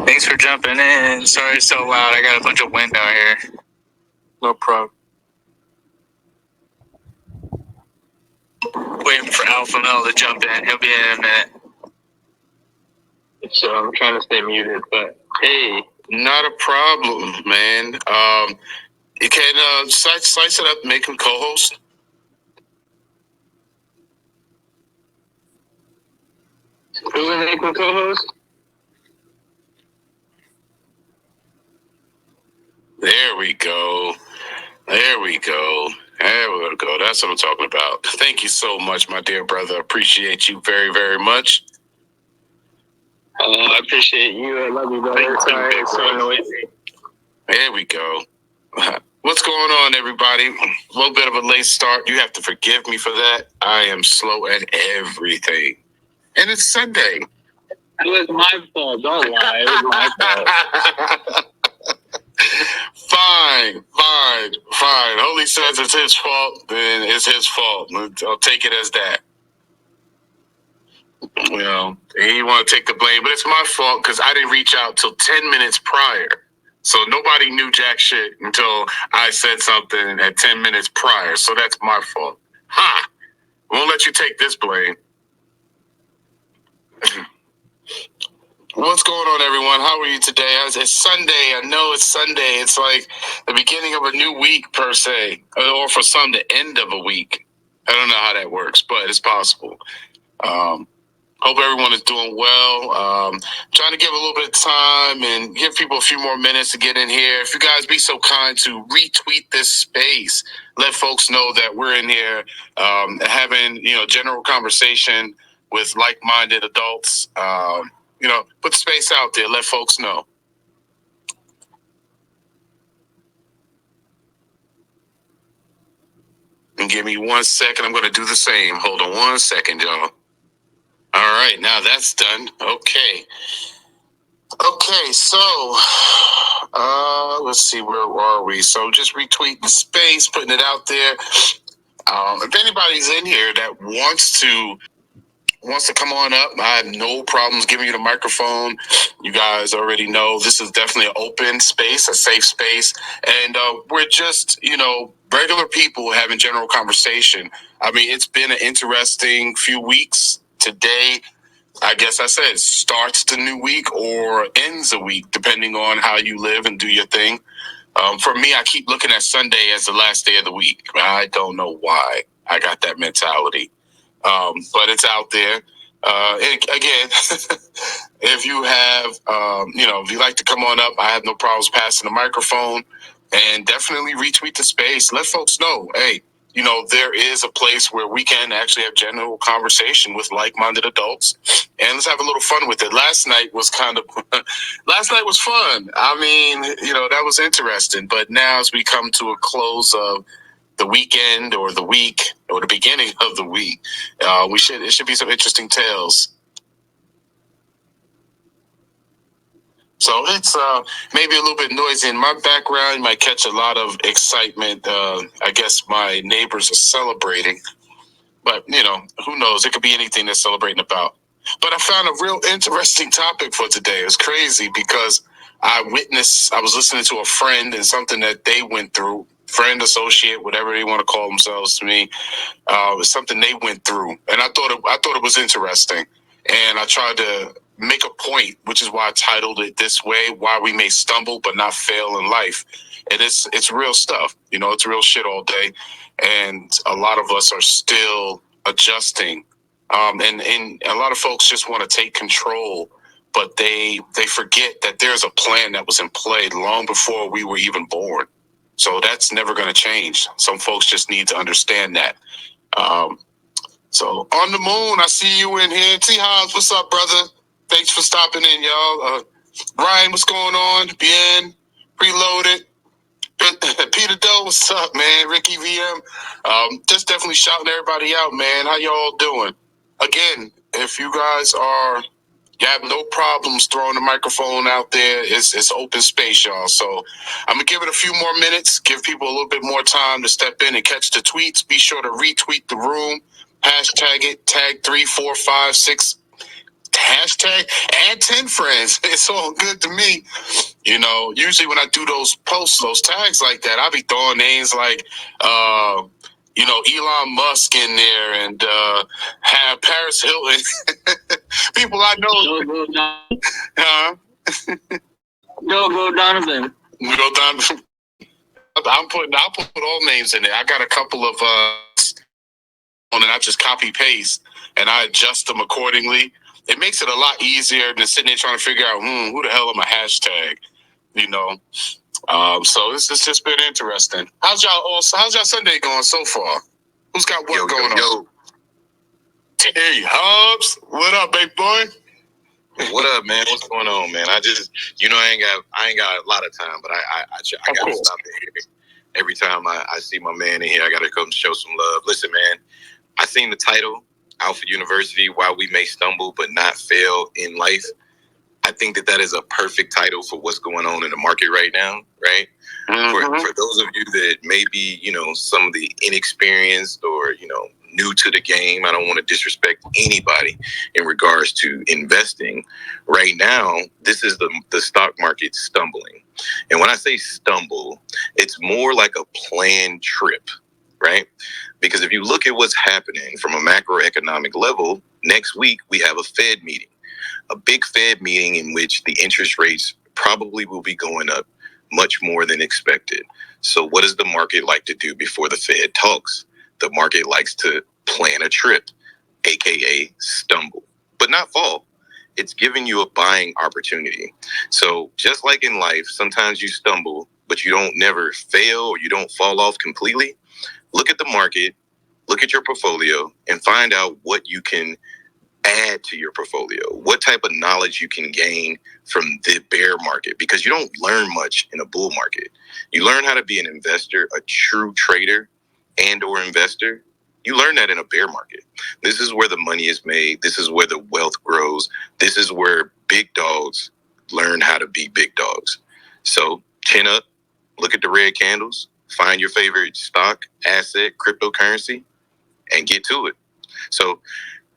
Thanks for jumping in. Sorry it's so loud. I got a bunch of wind out here. No problem. Waiting for Alpha Mel to jump in. He'll be in a minute. So I'm trying to stay muted, but hey, not a problem, man. You can slice it up, make him co-host. Who will make him co-host? There we go. There we go. There we go. That's what I'm talking about. Thank you so much, my dear brother. Appreciate you very, very much. I appreciate you. I love you, brother. Sorry, it's so noisy. There we go. What's going on, everybody? A little bit of a late start. You have to forgive me for that. I am slow at everything. And it's Sunday. It was my fault. Don't lie. It was my fault. Fine. Holy says it's his fault, then it's his fault. I'll take it as that. Well, he want to take the blame, but it's my fault because I didn't reach out till 10 minutes prior. So nobody knew jack shit until I said something at 10 minutes prior. So that's my fault. Ha! Won't let you take this blame. What's going on, everyone? How are you today? It's Sunday. I know it's Sunday. It's like the beginning of a new week, per se, or for some, the end of a week. I don't know how that works, but it's possible. Hope everyone is doing well. Trying to give a little bit of time and give people a few more minutes to get in here. If you guys be so kind to retweet this space, let folks know that we're in here having general conversation with like-minded adults. Put the space out there. Let folks know. And give me 1 second. I'm going to do the same. Hold on 1 second, y'all. All right, now that's done. Okay, so let's see, where are we? So just retweet the space, putting it out there. If anybody's in here that wants to come on up, I have no problems giving you the microphone. You guys already know this is definitely an open space, a safe space, and we're just regular people having general conversation. I mean, it's been an interesting few weeks. Today, I guess I said, starts the new week or ends a week, depending on how you live and do your thing. For me, I keep looking at Sunday as the last day of the week. I don't know why I got that mentality, but it's out there. Again, if you have, if you like to come on up, I have no problems passing the microphone, and definitely retweet the space. Let folks know, hey, there is a place where we can actually have general conversation with like-minded adults, and let's have a little fun with it. Last night was fun. I mean, that was interesting. But now as we come to a close of the weekend or the week or the beginning of the week, it should be some interesting tales. So it's maybe a little bit noisy in my background. You might catch a lot of excitement. I guess my neighbors are celebrating, but who knows? It could be anything they're celebrating about. But I found a real interesting topic for today. It was crazy because I was listening to a friend and something that they went through, friend, associate, whatever they want to call themselves to me. It was something they went through, and I thought it was interesting. And I tried to make a point, which is why I titled it this way: why we may stumble but not fail in life. And it's real stuff. It's real shit all day, and a lot of us are still adjusting. And a lot of folks just want to take control, but they forget that there's a plan that was in play long before we were even born. So that's never going to change. Some folks just need to understand that. So on the moon, I see you in here. T. Hobbs, what's up, brother? Thanks for stopping in, y'all. Ryan, what's going on? Bien, Preloaded. Peter Doe, what's up, man? Ricky VM. Just definitely shouting everybody out, man. How y'all doing? Again, if you guys you have no problems throwing the microphone out there, it's open space, y'all. So I'm going to give it a few more minutes, give people a little bit more time to step in and catch the tweets. Be sure to retweet the room, hashtag it, tag 3, 4, 5, 6 hashtag add 10 friends. It's all good to me. Usually when I do those posts, those tags like that, I'll be throwing names like, Elon Musk in there and have Paris Hilton. People I know. Huh? Go Donovan. Go Donovan. I'll put all names in there. I got a couple of and I just copy paste and I adjust them accordingly. It makes it a lot easier than sitting there trying to figure out who the hell am I hashtag. So it's just been interesting. How's y'all Sunday going so far? Who's got what going on? Hey, Hobbs, what up, big boy? What up, man? What's going on, man? I just, I ain't got a lot of time, but I gotta stop in here. Every time I see my man in here, I gotta come show some love. Listen, man, I seen the title, Alpha University, Why We May Stumble But Not Fail in Life. I think that is a perfect title for what's going on in the market right now, right? Mm-hmm. For those of you that may be, some of the inexperienced or, new to the game, I don't want to disrespect anybody in regards to investing. Right now, this is the stock market stumbling. And when I say stumble, it's more like a planned trip, right? Because if you look at what's happening from a macroeconomic level, next week we have a Fed meeting. A big Fed meeting in which the interest rates probably will be going up much more than expected. So what does the market like to do before the Fed talks? The market likes to plan a trip, aka stumble, but not fall. It's giving you a buying opportunity. So just like in life, sometimes you stumble, but you don't never fail or you don't fall off completely. Look at the market, look at your portfolio, and find out what you can add to your portfolio, what type of knowledge you can gain from the bear market, because you don't learn much in a bull market. You learn how to be an investor, a true trader and or investor. You learn that in a bear market. This is where the money is made. This is where the wealth grows. This is where big dogs learn how to be big dogs. So chin up, look at the red candles, find your favorite stock, asset, cryptocurrency, and get to it. So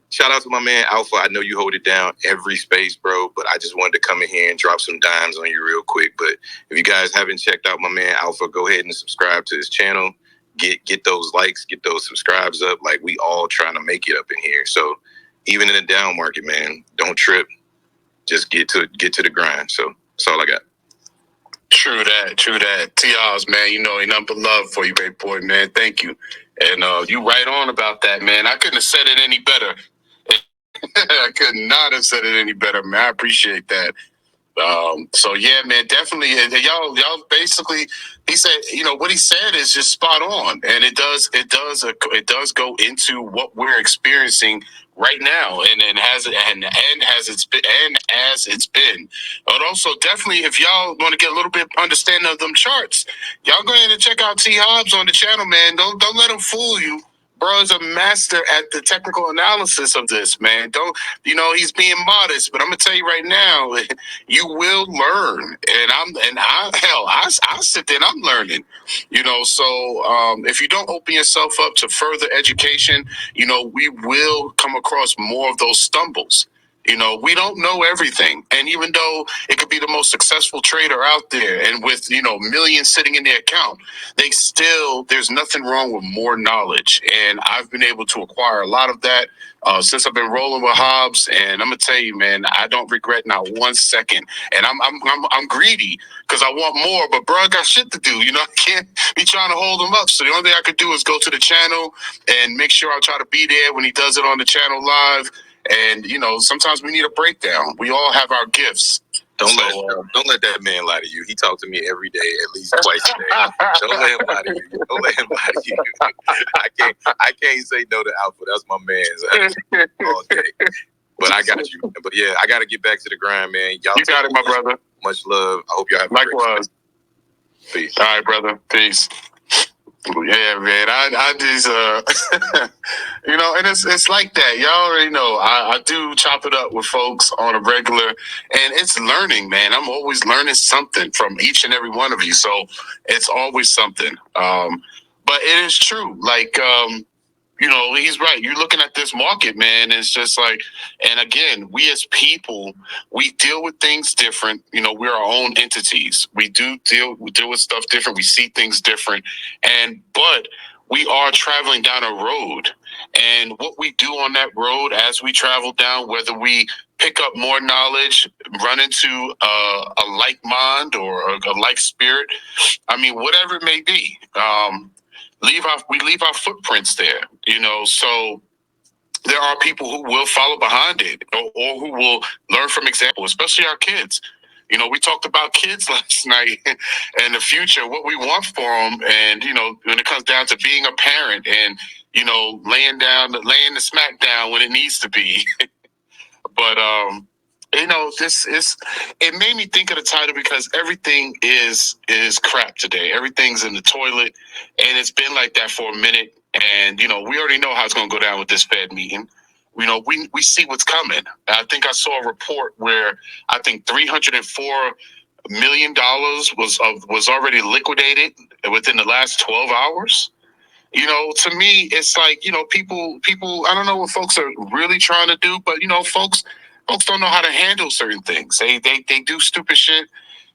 shout out to my man Alpha. I know you hold it down every space, bro, but I just wanted to come in here and drop some dimes on you real quick. But if you guys haven't checked out my man Alpha, go ahead and subscribe to his channel. Get those likes, get those subscribes up. Like, we all trying to make it up in here. So even in a down market, man, don't trip. Just get to the grind. So that's all I got. True that. T.O.'s, man, ain't nothing but love for you, big boy, man. Thank you. And you right on about that, man. I couldn't have said it any better. I could not have said it any better, man. I appreciate that. So yeah, man, definitely. Y'all basically, he said, what he said is just spot on, and it does go into what we're experiencing right now, and as it's been. But also, definitely, if y'all want to get a little bit understanding of them charts, y'all go ahead and check out T Hobbs on the channel, man. Don't let him fool you. Bro is a master at the technical analysis of this, man. He's being modest, but I'm gonna tell you right now, you will learn. And I sit there and I'm learning, So if you don't open yourself up to further education, we will come across more of those stumbles. We don't know everything. And even though it could be the most successful trader out there and with, millions sitting in their account, there's nothing wrong with more knowledge. And I've been able to acquire a lot of that since I've been rolling with Hobbs. And I'm going to tell you, man, I don't regret not 1 second. And I'm greedy because I want more, but bro, I got shit to do. I can't be trying to hold him up. So the only thing I could do is go to the channel and make sure I try to be there when he does it on the channel live. And, sometimes we need a breakdown. We all have our gifts. Don't let that man lie to you. He talks to me every day, at least twice a day. Don't let him lie to you. Don't let him lie to you. I can't say no to Alpha. That's my man all day. But I got you. But yeah, I got to get back to the grind, man. Y'all, you got it, my brother. Much love. I hope y'all have likewise. Peace. All right, brother. Peace. Yeah, man. I just and it's like that. Y'all already know. I do chop it up with folks on a regular, and it's learning, man. I'm always learning something from each and every one of you. So it's always something. But it is true. Like he's right. You're looking at this market, man, and it's just like, and again, we as people, we deal with things different. We're our own entities. We deal with stuff different. We see things different, but we are traveling down a road, and what we do on that road as we travel down, whether we pick up more knowledge, run into a like mind or a like spirit, I mean, whatever it may be. We leave our footprints there, so there are people who will follow behind it, or who will learn from example, especially our kids. We talked about kids last night and the future, what we want for them. And, when it comes down to being a parent and, laying the smack down when it needs to be. But it made me think of the title because everything is crap today. Everything's in the toilet, and it's been like that for a minute. And we already know how it's going to go down with this Fed meeting. We see what's coming. I think I saw a report where I think $304 million was already liquidated within the last 12 hours. To me, it's like, people, I don't know what folks are really trying to do, but, folks don't know how to handle certain things. They do stupid shit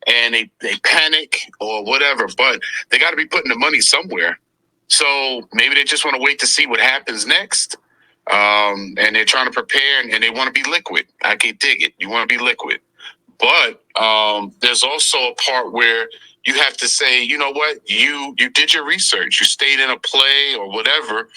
and they panic or whatever, but they got to be putting the money somewhere. So maybe they just want to wait to see what happens next. And they're trying to prepare and they want to be liquid. I can dig it. You want to be liquid. But there's also a part where you have to say, you know what, you did your research, you stayed in a play or whatever,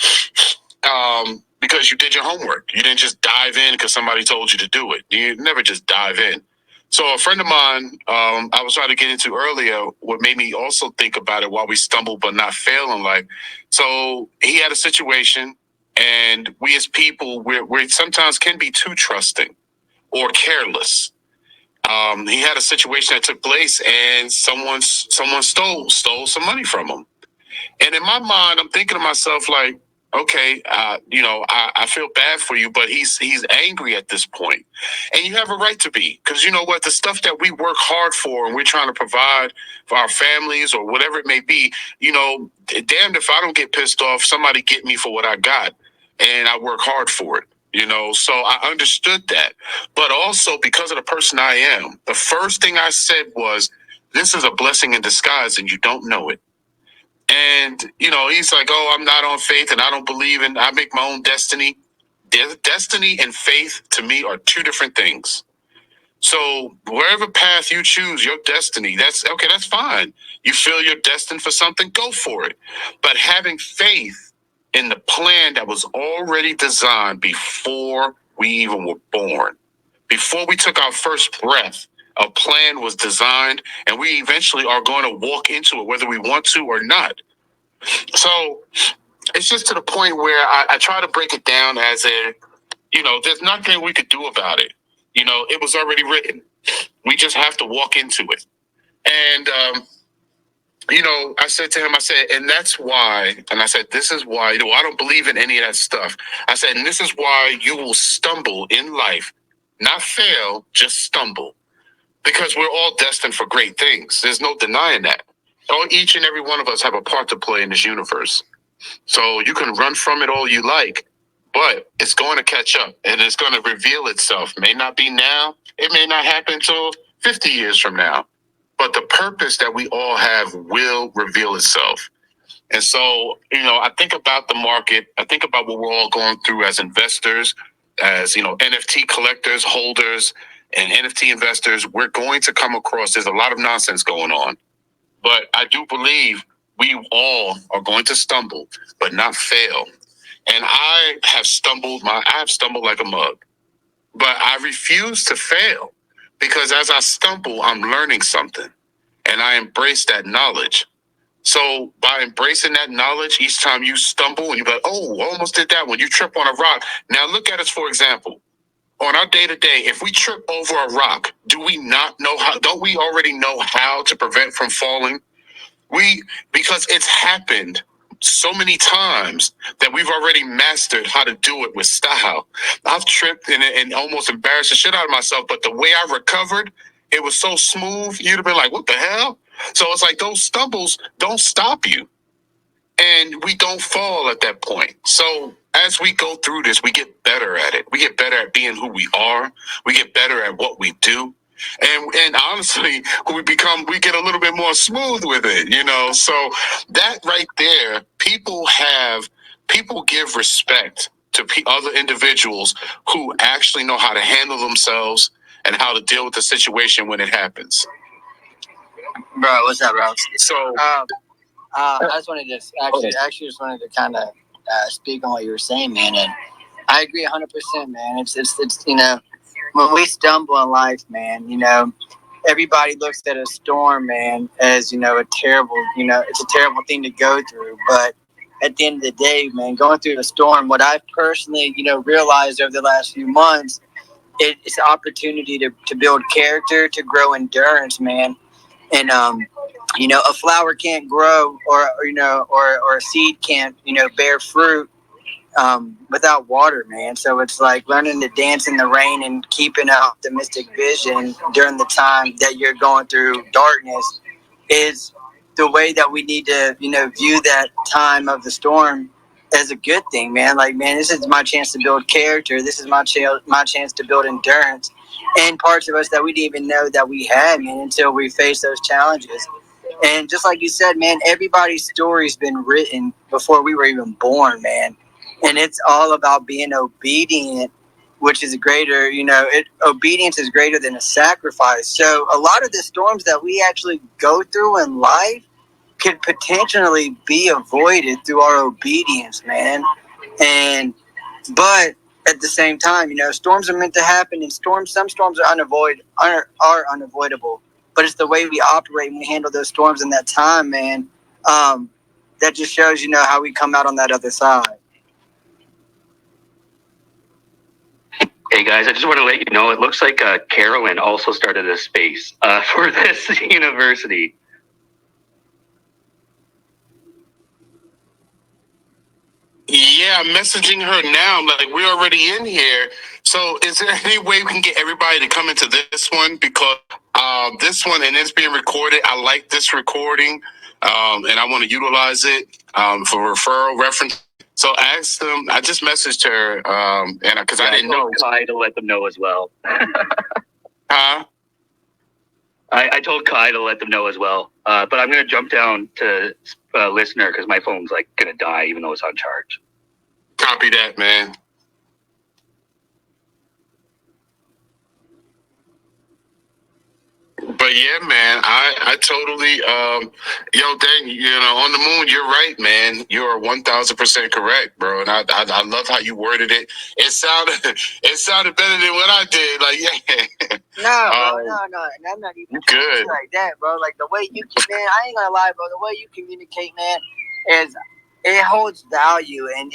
because you did your homework. You didn't just dive in because somebody told you to do it. You never just dive in. So a friend of mine, I was trying to get into earlier, what made me also think about it, while we stumble but not fail in life. So he had a situation, and we as people, we sometimes can be too trusting or careless. He had a situation that took place, and someone stole some money from him. And in my mind, I'm thinking to myself, like, okay, I feel bad for you, but he's angry at this point, and you have a right to be, because you know what, the stuff that we work hard for and we're trying to provide for our families or whatever it may be, damned if I don't get pissed off. Somebody get me for what I got, and I work hard for it. So I understood that. But also, because of the person I am, the first thing I said was, this is a blessing in disguise and you don't know it. And, he's like, oh, I'm not on faith and I don't believe in, I make my own destiny. Destiny and faith to me are two different things. So wherever path you choose, your destiny, that's okay, that's fine. You feel you're destined for something, go for it. But having faith in the plan that was already designed before we even were born, before we took our first breath, a plan was designed, and we eventually are going to walk into it, whether we want to or not. So it's just to the point where I try to break it down as there's nothing we could do about it. It was already written. We just have to walk into it. And, I said to him, and that's why, and I said, this is why, I don't believe in any of that stuff. I said, and this is why you will stumble in life, not fail, just stumble. Because we're all destined for great things. There's no denying that. Each and every one of us have a part to play in this universe. So you can run from it all you like, but it's going to catch up and it's going to reveal itself. May not be now. It may not happen until 50 years from now. But the purpose that we all have will reveal itself. And so, I think about the market. I think about what we're all going through as investors, as, NFT collectors, holders, and NFT investors. We're going to come across, there's a lot of nonsense going on. But I do believe we all are going to stumble, but not fail. And I have stumbled like a mug, but I refuse to fail, because as I stumble, I'm learning something, and I embrace that knowledge. So by embracing that knowledge, each time you stumble and you're like, oh, I almost did that. When you trip on a rock. Now look at us, for example. On our day to day, if we trip over a rock, do we not know how? Don't we already know how to prevent from falling? Because it's happened so many times that we've already mastered how to do it with style. I've tripped and almost embarrassed the shit out of myself, but the way I recovered, it was so smooth. You'd have been like, what the hell? So it's like those stumbles don't stop you. And we don't fall at that point. So as we go through this, we get better at it. We get better at being who we are. We get better at what we do. And honestly, we get a little bit more smooth with it, you know. So that right there, people give respect to other individuals who actually know how to handle themselves and how to deal with the situation when it happens. Bro, what's up, bro? So I just wanted to just wanted to kind of speak on what you were saying, man. And I agree 100%, man. It's you know, when we stumble in life, man, you know, everybody looks at a storm, man, as, you know, it's a terrible thing to go through. But at the end of the day, man, going through the storm, what I've personally, you know, realized over the last few months, it's an opportunity to build character, to grow endurance, man. And you know, a flower can't grow, or you know, or a seed can't, you know, bear fruit without water, man. So it's like learning to dance in the rain and keeping an optimistic vision during the time that you're going through darkness is the way that we need to, you know, view that time of the storm as a good thing, man. Like, man, this is my chance to build character. This is my chance to build endurance and parts of us that we didn't even know that we had, man, until we face those challenges. And just like you said, man, everybody's story's been written before we were even born, man. And it's all about being obedient, which is greater, you know, obedience is greater than a sacrifice. So a lot of the storms that we actually go through in life could potentially be avoided through our obedience, man. But at the same time, you know, storms are meant to happen, and some storms are unavoidable. But it's the way we operate and we handle those storms in that time, man. That just shows, you know, how we come out on that other side. Hey guys, I just want to let you know, it looks like Carolyn also started a space for this university. Yeah, I'm messaging her now. I'm like, we're already in here. So is there any way we can get everybody to come into this one? Because this one, and it's being recorded, I like this recording, and I want to utilize it for referral reference. So ask them. I just messaged her, and because I didn't know. Kai to let them know as well. Huh? I told Kai to let them know as well. But I'm going to jump down to listener because my phone's like going to die even though it's on charge. Copy that, man. But yeah, man, I totally, Dan, you know, on the moon, you're right, man. You're 1,000% correct, bro. And I love how you worded it. It sounded better than what I did. Like, yeah. No, bro, no. And I'm not even good like that, bro. Like the way you, man, I ain't gonna lie, bro. The way you communicate, man, it holds value, and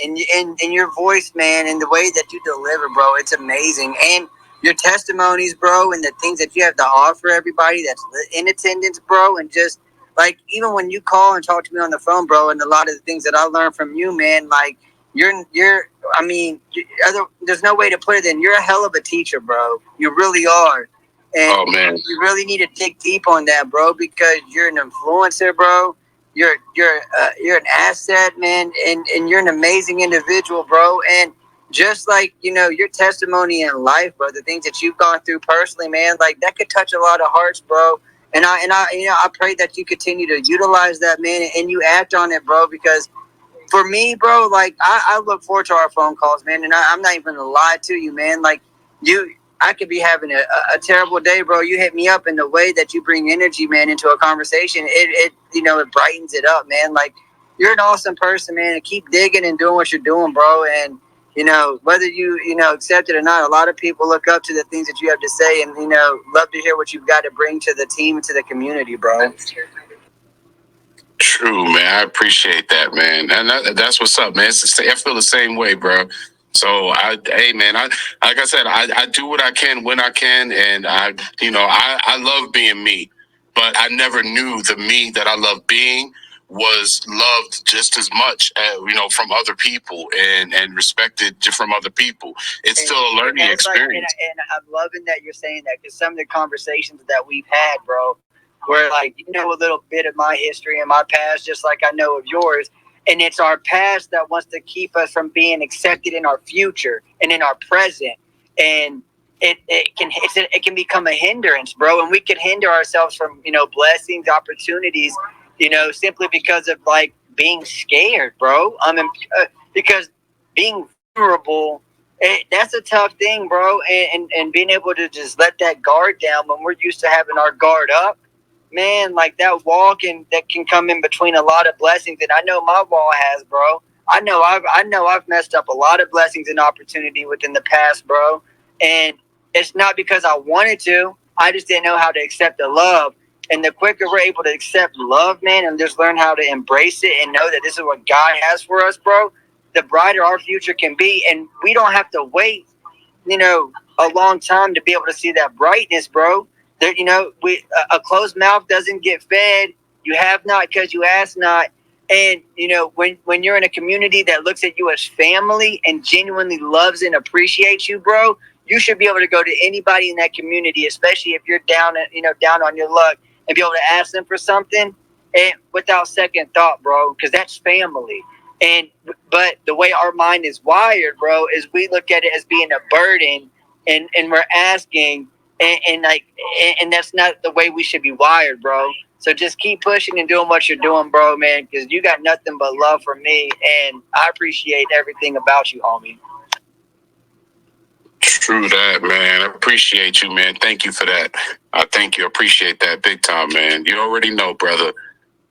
your voice, man, and the way that you deliver, bro, it's amazing. And your testimonies, bro, and the things that you have to offer everybody that's in attendance, bro, and just like even when you call and talk to me on the phone, bro, and a lot of the things that I learned from you, man, like there's no way to put it in. You're a hell of a teacher, bro. You really are. And man, you really need to dig deep on that, bro, because you're an influencer, bro. You're an asset, man, and you're an amazing individual, bro. And just like, you know, your testimony in life, bro, the things that you've gone through personally, man, like that could touch a lot of hearts, bro. And I pray that you continue to utilize that, man, and you act on it, bro, because for me, bro, like I look forward to our phone calls, man, and I'm not even gonna lie to you, man. Like I could be having a terrible day, bro. You hit me up, and the way that you bring energy, man, into a conversation, it brightens it up, man. Like you're an awesome person, man, and keep digging and doing what you're doing, bro. And you know, whether you accept it or not, a lot of people look up to the things that you have to say, and love to hear what you've got to bring to the team and to the community, bro. True, man. I appreciate that, man. And that's what's up, man. I feel the same way, bro. So, like I said, I do what I can when I can, and I love being me, but I never knew the me that I love being was loved just as much, from other people and respected from other people. It's still a learning experience. And I'm loving that you're saying that, because some of the conversations that we've had, bro, where like a little bit of my history and my past, just like I know of yours, And it's our past that wants to keep us from being accepted in our future and in our present. And it can become a hindrance, bro. And we can hinder ourselves from, blessings, opportunities, simply because of like being scared, bro. Because being vulnerable, that's a tough thing, bro. And being able to just let that guard down when we're used to having our guard up, man, like that wall that can come in between a lot of blessings. And I know my wall has, bro. I know I've messed up a lot of blessings and opportunity within the past, bro. And it's not because I wanted to. I just didn't know how to accept the love. And the quicker we're able to accept love, man, and just learn how to embrace it and know that this is what God has for us, bro, the brighter our future can be. And we don't have to wait, a long time to be able to see that brightness, bro. There, a closed mouth doesn't get fed. You have not because you ask not. And when you're in a community that looks at you as family and genuinely loves and appreciates you, bro, you should be able to go to anybody in that community, especially if you're down on your luck, and be able to ask them for something, and without second thought, bro, because that's family. But the way our mind is wired, bro, is we look at it as being a burden, and we're asking, and that's not the way we should be wired, bro. So just keep pushing and doing what you're doing, bro, man, because you got nothing but love for me, and I appreciate everything about you, homie. True that, man. I appreciate you, man. Thank you for that. I thank you. Appreciate that big time, man. You already know, brother.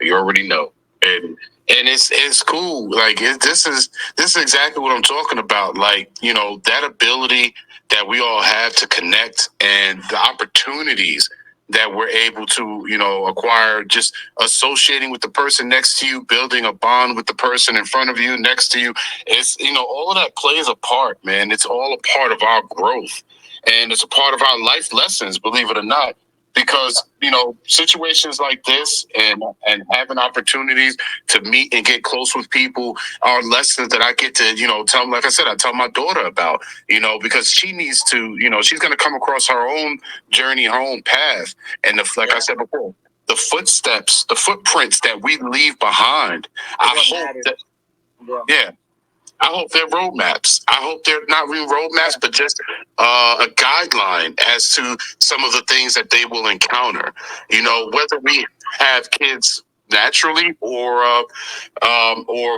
You already know. And it's cool. Like this is exactly what I'm talking about. Like, that ability that we all have to connect, and the opportunities that we're able to, acquire just associating with the person next to you, building a bond with the person in front of you, next to you. It's, all of that plays a part, man. It's all a part of our growth, and it's a part of our life lessons, believe it or not. Because, situations like this and having opportunities to meet and get close with people are lessons that I get to, tell them. Like I said, I tell my daughter about, because she needs to, she's going to come across her own journey, her own path. And I said before, the footsteps, the footprints that we leave behind, I hope they're roadmaps. I hope they're not really roadmaps, but just a guideline as to some of the things that they will encounter. Whether we have kids naturally or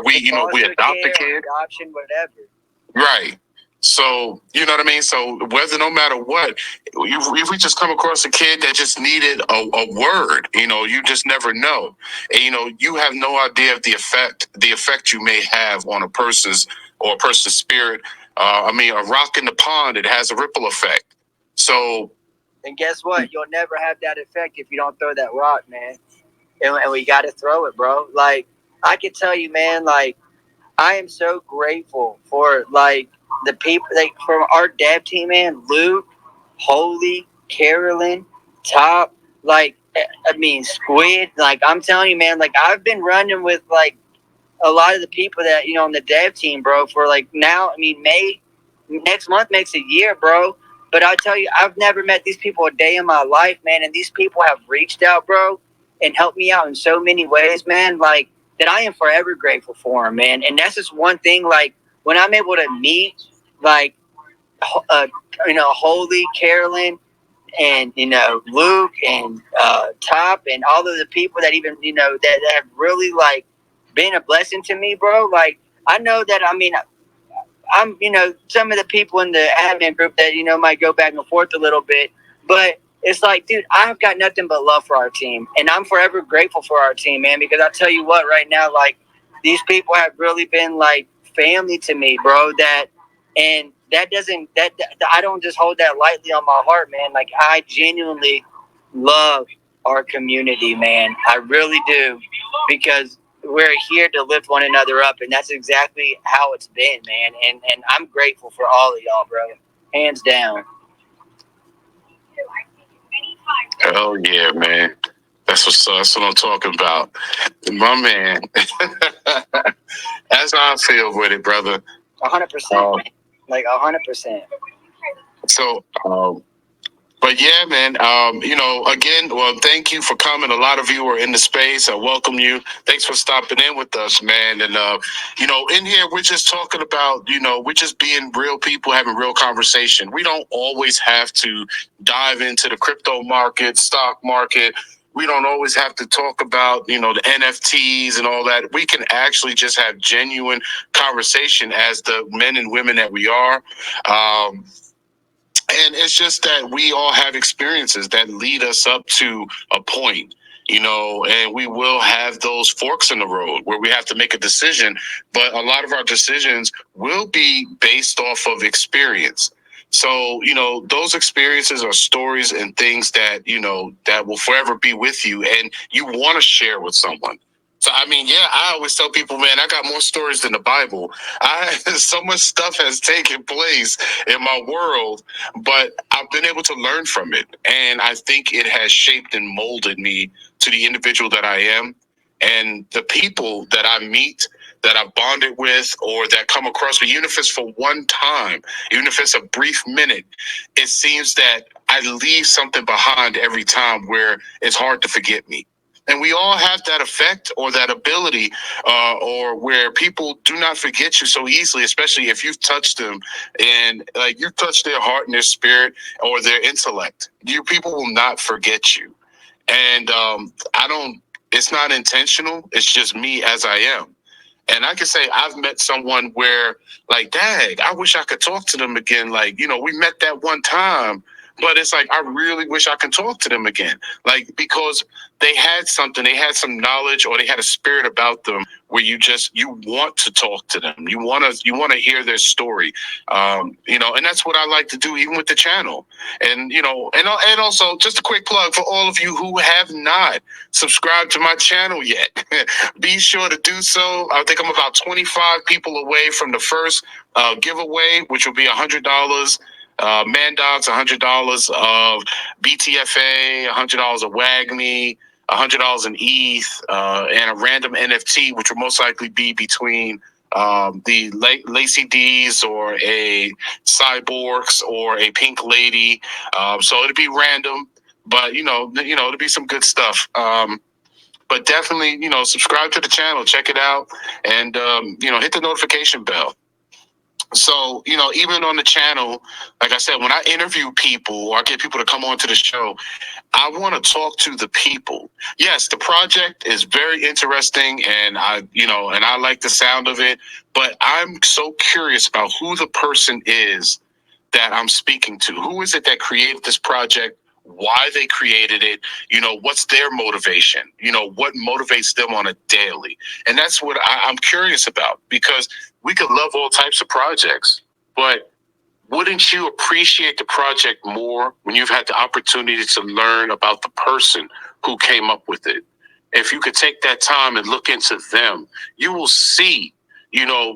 we adopt a kid, adoption, whatever. right? So you know what I mean. So no matter what, if we just come across a kid that just needed a word, you just never know. And you have no idea of the effect you may have on a person's spirit. A rock in the pond, it has a ripple effect. So, and guess what? You'll never have that effect if you don't throw that rock, man. And we got to throw it, bro. Like, I can tell you, man, like, I am so grateful for, like, the people, like, from our dev team, man, Luke, Holy, Carolyn, Top, like, Squid. Like, I'm telling you, man, like, I've been running with, like, a lot of the people that, on the dev team, bro, for, like, now, May, next month makes a year, bro. But I tell you, I've never met these people a day in my life, man, and these people have reached out, bro, and helped me out in so many ways, man, like, that I am forever grateful for them, man. And that's just one thing, like, when I'm able to meet, like, Holy, Carolyn, and, Luke, and Top, and all of the people that even, that have really, like, been a blessing to me, bro. Like, I know that, I'm, some of the people in the admin group that, might go back and forth a little bit, but it's like, dude, I've got nothing but love for our team, and I'm forever grateful for our team, man, because I'll tell you what, right now, like, these people have really been, like, family to me, bro, and I don't just hold that lightly on my heart, man. Like, I genuinely love our community, man. I really do, because we're here to lift one another up, and that's exactly how it's been, man. And I'm grateful for all of y'all, bro. Hands down. hell yeah, man. That's what I'm talking about, my man. That's how I feel with it, brother. 100%, like 100%. So, But yeah, man, again, well, thank you for coming. A lot of you are in the space. I welcome you. Thanks for stopping in with us, man. And, in here, we're just talking about, we're just being real people, having real conversation. We don't always have to dive into the crypto market, stock market. We don't always have to talk about, the NFTs and all that. We can actually just have genuine conversation as the men and women that we are. And it's just that we all have experiences that lead us up to a point, and we will have those forks in the road where we have to make a decision. But a lot of our decisions will be based off of experience. So, those experiences are stories and things that, that will forever be with you and you want to share with someone. So, I mean, yeah, I always tell people, man, I got more stories than the Bible. So much stuff has taken place in my world, but I've been able to learn from it. And I think it has shaped and molded me to the individual that I am. And the people that I meet, that I bonded with, or that come across me, even if it's for one time, even if it's a brief minute, it seems that I leave something behind every time where it's hard to forget me. And we all have that effect or that ability, or where people do not forget you so easily, especially if you've touched them and like you've touched their heart and their spirit or their intellect. People will not forget you. And it's not intentional. It's just me as I am. And I can say I've met someone where, like, dang, I wish I could talk to them again. Like, we met that one time, but it's like, I really wish I could talk to them again. Like, because they had something, they had some knowledge, or they had a spirit about them where you want to talk to them. You want to hear their story. And that's what I like to do, even with the channel. And, and also just a quick plug for all of you who have not subscribed to my channel yet. Be sure to do so. I think I'm about 25 people away from the first giveaway, which will be $100. MANDOX, $100 of BTFA, $100 of WAGME, $100 in ETH, and a random NFT, which will most likely be between the Lacy D's or a Cyborgs or a Pink Lady. So it'll be random, but it'll be some good stuff. But definitely, subscribe to the channel, check it out, and hit the notification bell. So, even on the channel, like I said, when I interview people or I get people to come onto the show, I want to talk to the people. Yes, the project is very interesting and I like the sound of it, but I'm so curious about who the person is that I'm speaking to. Who is it that created this project? Why they created it? What's their motivation? What motivates them on a daily? And that's what I'm curious about, because we could love all types of projects, but wouldn't you appreciate the project more when you've had the opportunity to learn about the person who came up with it? If you could take that time and look into them, you will see,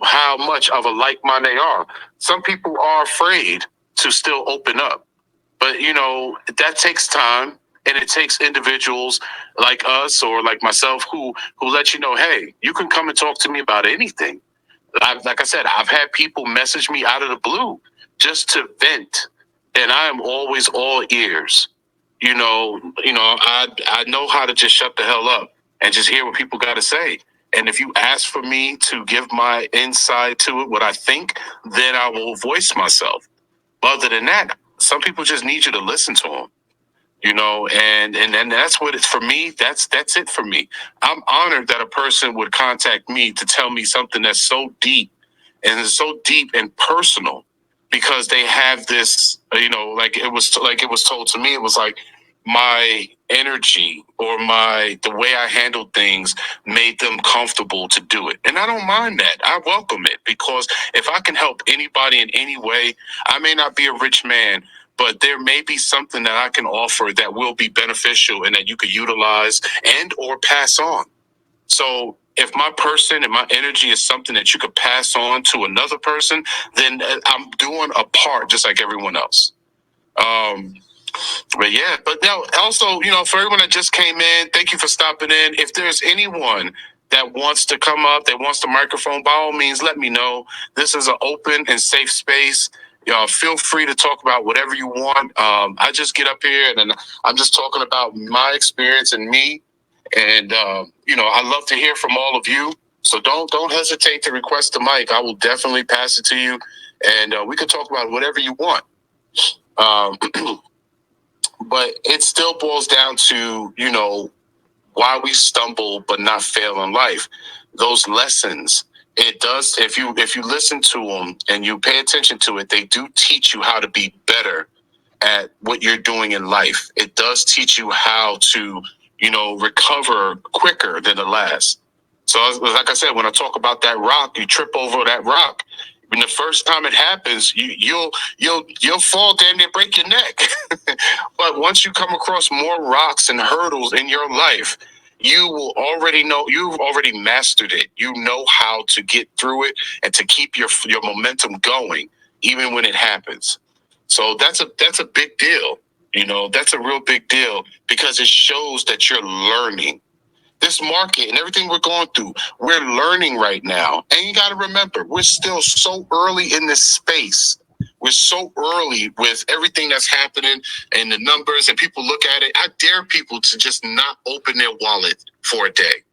how much of a like mind they are. Some people are afraid to still open up, but that takes time, and it takes individuals like us or like myself who let you know, hey, you can come and talk to me about anything. Like I said, I've had people message me out of the blue just to vent, and I am always all ears. I know how to just shut the hell up and just hear what people got to say. And if you ask for me to give my insight to it, what I think, then I will voice myself. Other than that, some people just need you to listen to them. And that's what it's for me. That's it for me. I'm honored that a person would contact me to tell me something that's so deep and personal, because they have this, like it was told to me, it was like my energy or the way I handled things made them comfortable to do it. And I don't mind that. I welcome it, because if I can help anybody in any way, I may not be a rich man, but there may be something that I can offer that will be beneficial and that you could utilize and or pass on. So if my person and my energy is something that you could pass on to another person, then I'm doing a part just like everyone else. But yeah, but now also, for everyone that just came in, thank you for stopping in. If there's anyone that wants to come up, that wants the microphone, by all means, let me know. This is an open and safe space. Y'all feel free to talk about whatever you want. I just get up here and I'm just talking about my experience and me. And I love to hear from all of you. So don't hesitate to request the mic. I will definitely pass it to you, and we can talk about whatever you want. But it still boils down to why we stumble but not fail in life. Those lessons. It does. If you listen to them and you pay attention to it, they do teach you how to be better at what you're doing in life. It does teach you how to, recover quicker than the last. So, like I said, when I talk about that rock, you trip over that rock. When the first time it happens, you'll fall, damn near break your neck. But once you come across more rocks and hurdles in your life, you will already know, you've already mastered it. You know how to get through it and to keep your momentum going, even when it happens. So that's a big deal. That's a real big deal because it shows that you're learning. This market and everything we're going through, we're learning right now. And you got to remember, we're still so early in this space. We're so early with everything that's happening and the numbers, and people look at it. I dare people to just not open their wallet for a day.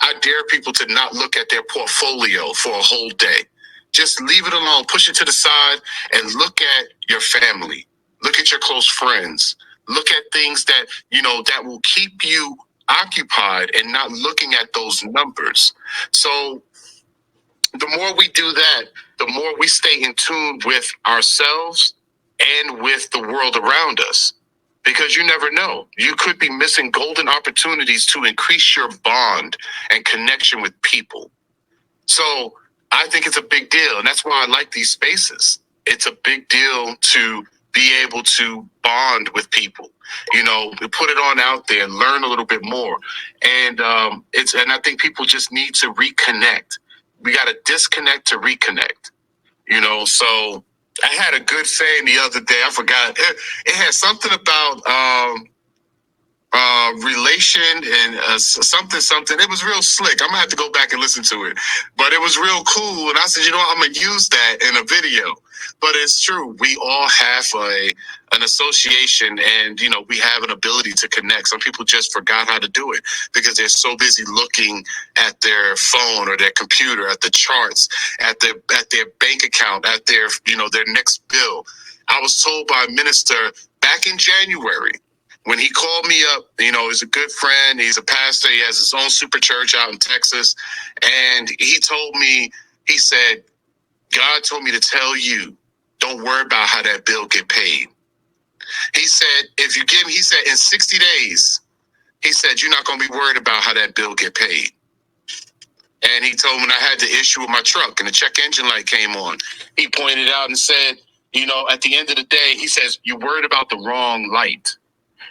I dare people to not look at their portfolio for a whole day. Just leave it alone, push it to the side, and look at your family. Look at your close friends. Look at things that, that will keep you occupied and not looking at those numbers. So the more we do that, the more we stay in tune with ourselves and with the world around us. Because you never know. You could be missing golden opportunities to increase your bond and connection with people. So I think it's a big deal. And that's why I like these spaces. It's a big deal to be able to bond with people, put it on out there, learn a little bit more. And and I think people just need to reconnect. We got to disconnect to reconnect, so I had a good saying the other day. I forgot. It had something about relation and something. It was real slick. I'm gonna have to go back and listen to it, but it was real cool. And I said, I'm gonna use that in a video. But it's true. We all have an association, and we have an ability to connect. Some people just forgot how to do it because they're so busy looking at their phone or their computer, at the charts, at their bank account, at their their next bill. I was told by a minister back in January, when he called me up, he's a good friend. He's a pastor. He has his own super church out in Texas. And he told me, he said, God told me to tell you, don't worry about how that bill get paid. He said, he said, in 60 days, he said, you're not going to be worried about how that bill get paid. And he told me when I had the issue with my truck and the check engine light came on, he pointed out and said, at the end of the day, he says, you're worried about the wrong light.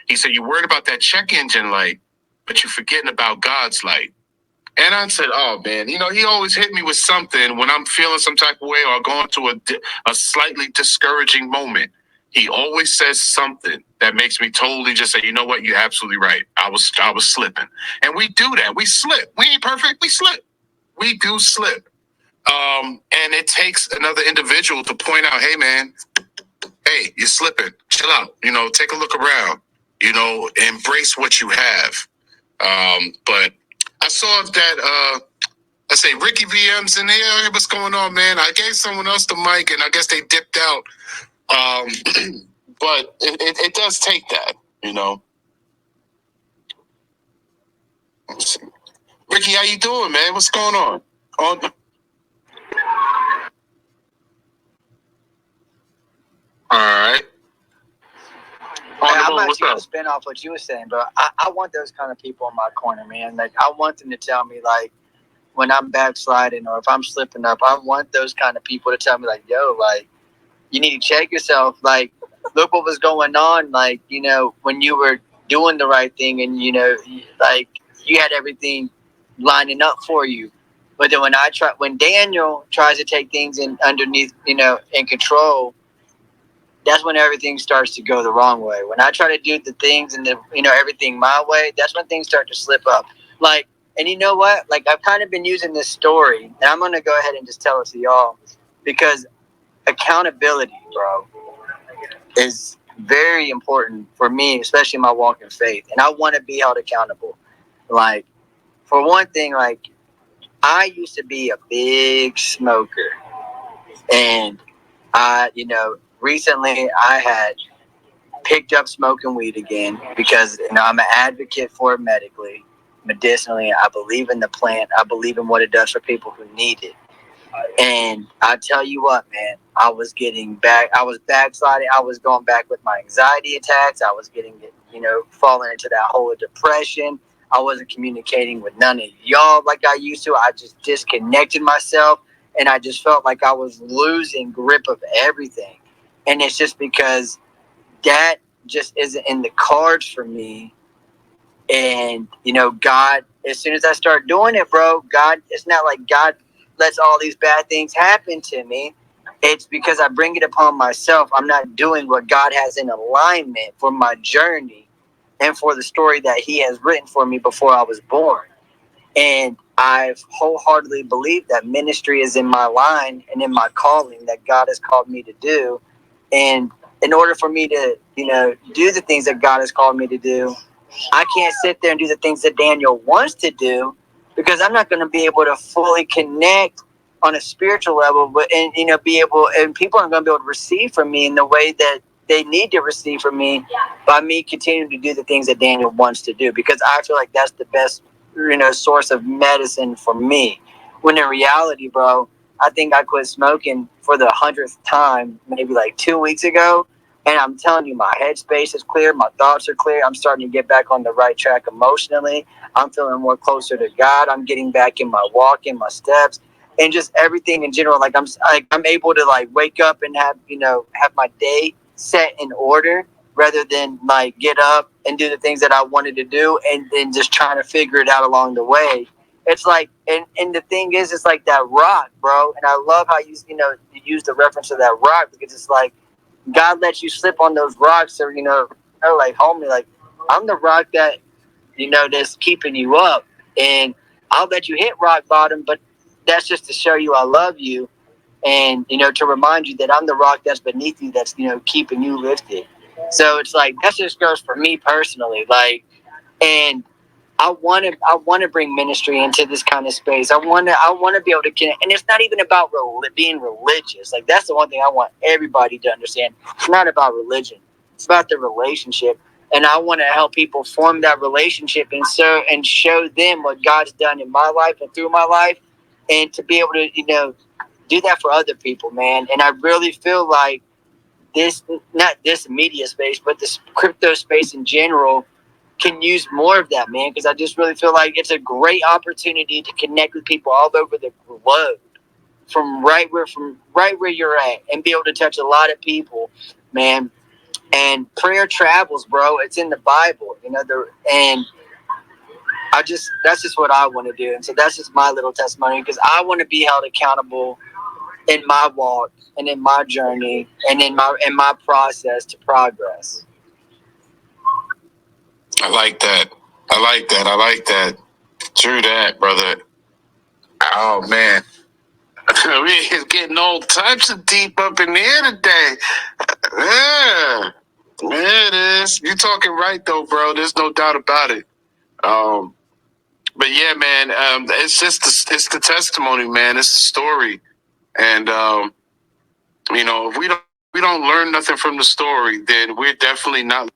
He said, you're worried about that check engine light, but you're forgetting about God's light. And I said, oh, man, he always hit me with something when I'm feeling some type of way or going through a slightly discouraging moment. He always says something that makes me totally just say, you know what? You're absolutely right. I was slipping. And we do that. We slip. We ain't perfect. We slip. We do slip. And it takes another individual to point out, hey, man, hey, you're slipping. Chill out. Take a look around. Embrace what you have. But I saw that, I say Ricky VM's in there. Hey, what's going on, man? I gave someone else the mic, and I guess they dipped out. But it does take that, Let's see. Ricky, how you doing, man? What's going on? All right. I'm actually going to spin off what you were saying, bro. I want those kind of people in my corner, man. Like, I want them to tell me, like, when I'm backsliding or if I'm slipping up, I want those kind of people to tell me, like, yo, like, you need to check yourself. Like, look what was going on, like, when you were doing the right thing and, like, you had everything lining up for you. But then when Daniel tries to take things in underneath, in control, that's when everything starts to go the wrong way. When I try to do the things and everything my way, that's when things start to slip up. Like, and you know what? Like, I've kind of been using this story, and I'm going to go ahead and just tell it to y'all because accountability, bro, is very important for me, especially in my walk in faith. And I want to be held accountable. Like, for one thing, like, I used to be a big smoker. And recently I had picked up smoking weed again because I'm an advocate for it medically, medicinally. I believe in the plant. I believe in what it does for people who need it. And I tell you what, man, I was getting back. I was backsliding. I was going back with my anxiety attacks. I was getting, falling into that hole of depression. I wasn't communicating with none of y'all like I used to. I just disconnected myself, and I just felt like I was losing grip of everything. And it's just because that just isn't in the cards for me. And God, as soon as I start doing it, bro, God, it's not like God lets all these bad things happen to me. It's because I bring it upon myself. I'm not doing what God has in alignment for my journey and for the story that He has written for me before I was born. And I've wholeheartedly believed that ministry is in my line and in my calling that God has called me to do. And in order for me to, do the things that God has called me to do, I can't sit there and do the things that Daniel wants to do, because I'm not going to be able to fully connect on a spiritual level, and people aren't going to be able to receive from me in the way that they need to receive from me by me continuing to do the things that Daniel wants to do, because I feel like that's the best, source of medicine for me. When in reality, bro, I think I quit smoking for the 100th time, maybe like 2 weeks ago. And I'm telling you, my headspace is clear. My thoughts are clear. I'm starting to get back on the right track emotionally. I'm feeling more closer to God. I'm getting back in my walk, in my steps, and just everything in general. Like I'm able to like wake up and have my day set in order, rather than like get up and do the things that I wanted to do and then just trying to figure it out along the way. It's like, and the thing is, it's like that rock, bro. And I love how you use the reference to that rock, because it's like, God lets you slip on those rocks, or like, homie, like, I'm the rock that that's keeping you up, and I'll let you hit rock bottom, but that's just to show you I love you, and to remind you that I'm the rock that's beneath you, that's keeping you lifted. So it's like, that just goes for me personally, like, and I want to bring ministry into this kind of space. I want to be able to connect, and it's not even about being religious. Like, that's the one thing I want everybody to understand. It's not about religion. It's about the relationship, and I want to help people form that relationship and show them what God's done in my life and through my life, and to be able to do that for other people, man. And I really feel like not this media space, but this crypto space in general, can use more of that, man, because I just really feel like it's a great opportunity to connect with people all over the globe, from right where you're at, and be able to touch a lot of people, man. And prayer travels, bro. It's in the Bible, and that's just what I want to do. And so that's just my little testimony, because I want to be held accountable in my walk and in my journey and in my process to progress. I like that. I like that. I like that. True that, brother. Oh, man. We're getting all types of deep up in here today. Yeah. Yeah, it is. You're talking right, though, bro. There's no doubt about it. But yeah, man, it's just it's the testimony, man. It's the story. And, if we don't learn nothing from the story, then we're definitely not